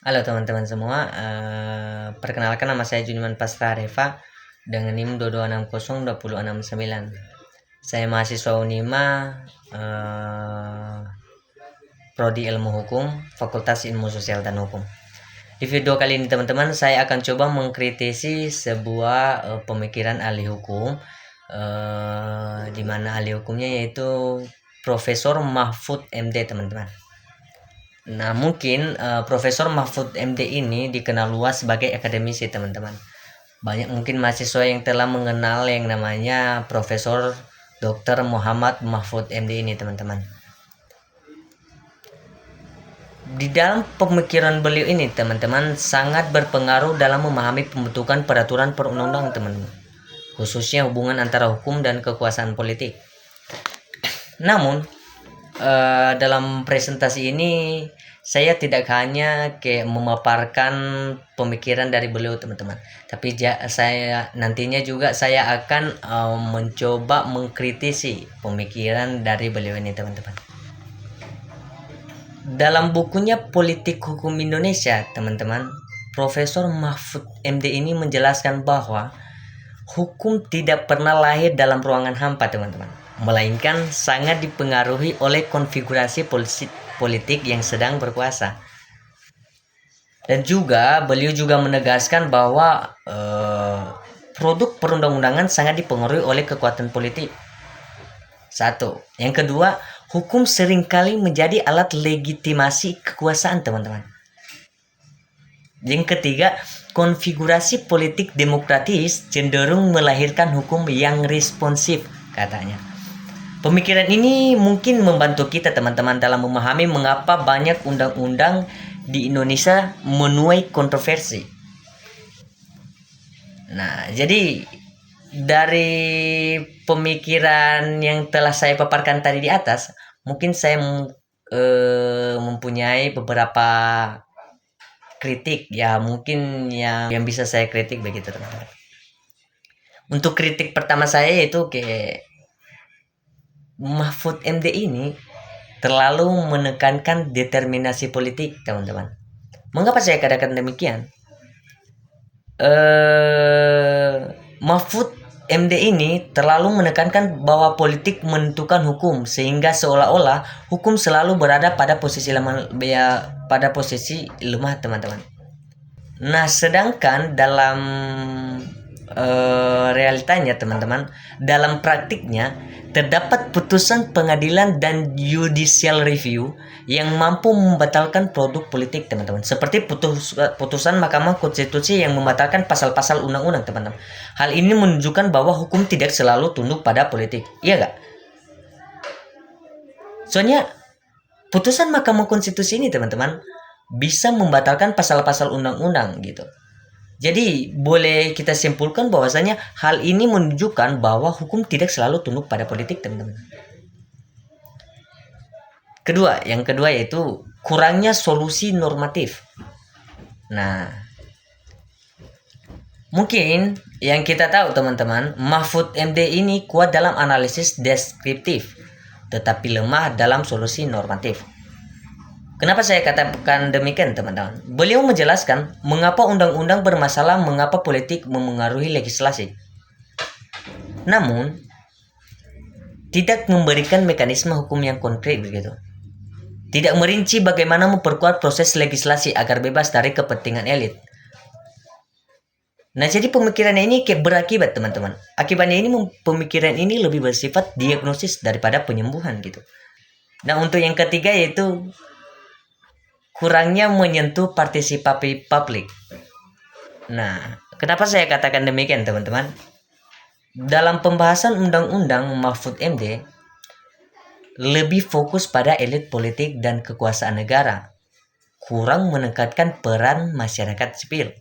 Halo teman-teman semua, perkenalkan nama saya Juniman Pastra Reva dengan NIM 2260269. Saya mahasiswa Unima, Prodi Ilmu Hukum, Fakultas Ilmu Sosial dan Hukum. Di video kali ini teman-teman, saya akan coba mengkritisi sebuah pemikiran ahli hukum, di mana ahli hukumnya yaitu Profesor Mahfud MD teman-teman. Nah, mungkin Profesor Mahfud MD ini dikenal luas sebagai akademisi, teman-teman. Banyak mungkin mahasiswa yang telah mengenal yang namanya Profesor Dr. Muhammad Mahfud MD ini, teman-teman. Di dalam pemikiran beliau ini, teman-teman, sangat berpengaruh dalam memahami pembentukan peraturan perundang-undangan, teman-teman. Khususnya hubungan antara hukum dan kekuasaan politik. Namun, dalam presentasi ini saya tidak hanya memaparkan pemikiran dari beliau, teman-teman, tapi saya nantinya juga saya akan mencoba mengkritisi pemikiran dari beliau ini, teman-teman. Dalam bukunya Politik Hukum Indonesia, teman-teman, Profesor Mahfud MD ini menjelaskan bahwa hukum tidak pernah lahir dalam ruangan hampa, teman-teman, melainkan sangat dipengaruhi oleh konfigurasi politik yang sedang berkuasa. Dan juga beliau juga menegaskan bahwa produk perundang-undangan sangat dipengaruhi oleh kekuatan politik. Satu. Yang kedua, hukum seringkali menjadi alat legitimasi kekuasaan, teman-teman. Yang ketiga, konfigurasi politik demokratis cenderung melahirkan hukum yang responsif, katanya. Pemikiran ini mungkin membantu kita, teman-teman, dalam memahami mengapa banyak undang-undang di Indonesia menuai kontroversi. Nah, jadi dari pemikiran yang telah saya paparkan tadi di atas, mungkin saya mempunyai beberapa kritik, ya mungkin yang bisa saya kritik begitu, teman-teman. Untuk kritik pertama saya yaitu Mahfud MD ini terlalu menekankan determinasi politik, teman-teman. Mengapa saya katakan demikian? Mahfud MD ini terlalu menekankan bahwa politik menentukan hukum, sehingga seolah-olah hukum selalu berada pada posisi lemah, teman-teman. Nah, sedangkan dalam realitanya, teman-teman, dalam praktiknya terdapat putusan pengadilan dan judicial review yang mampu membatalkan produk politik, teman-teman. Seperti putusan Mahkamah Konstitusi yang membatalkan pasal-pasal undang-undang, teman-teman. Hal ini menunjukkan bahwa hukum tidak selalu tunduk pada politik. Iya gak? Soalnya putusan Mahkamah Konstitusi ini, teman-teman, bisa membatalkan pasal-pasal undang-undang gitu. Jadi boleh kita simpulkan bahwasanya hal ini menunjukkan bahwa hukum tidak selalu tunduk pada politik, teman-teman. Yang kedua yaitu kurangnya solusi normatif. Nah, mungkin yang kita tahu, teman-teman, Mahfud MD ini kuat dalam analisis deskriptif, tetapi lemah dalam solusi normatif. Kenapa saya katakan demikian, teman-teman? Beliau menjelaskan mengapa undang-undang bermasalah, mengapa politik memengaruhi legislasi. Namun, tidak memberikan mekanisme hukum yang konkret begitu. Tidak merinci bagaimana memperkuat proses legislasi agar bebas dari kepentingan elit. Nah, jadi pemikiran ini berakibat, teman-teman. Akibatnya ini pemikiran ini lebih bersifat diagnosis daripada penyembuhan gitu. Nah, untuk yang ketiga yaitu kurangnya menyentuh partisipasi publik. Nah, kenapa saya katakan demikian, teman-teman? Dalam pembahasan undang-undang, Mahfud MD lebih fokus pada elit politik dan kekuasaan negara, kurang menekankan peran masyarakat sipil.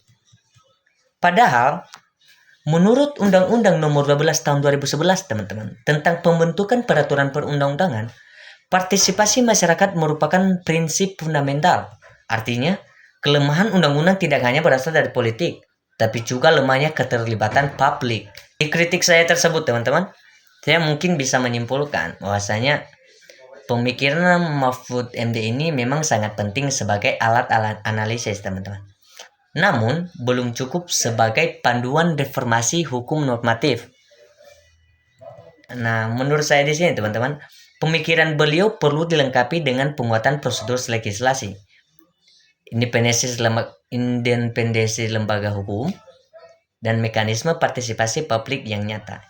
Padahal, menurut Undang-Undang Nomor 12 Tahun 2011, teman-teman, tentang pembentukan peraturan perundang-undangan, partisipasi masyarakat merupakan prinsip fundamental. Artinya, kelemahan undang-undang tidak hanya berasal dari politik, tapi juga lemahnya keterlibatan publik. Di kritik saya tersebut, teman-teman, saya mungkin bisa menyimpulkan bahwasanya pemikiran Mahfud MD ini memang sangat penting sebagai alat-alat analisis, teman-teman. Namun, belum cukup sebagai panduan reformasi hukum normatif. Nah, menurut saya di sini, teman-teman, pemikiran beliau perlu dilengkapi dengan penguatan prosedur legislasi, independensi lembaga hukum, dan mekanisme partisipasi publik yang nyata.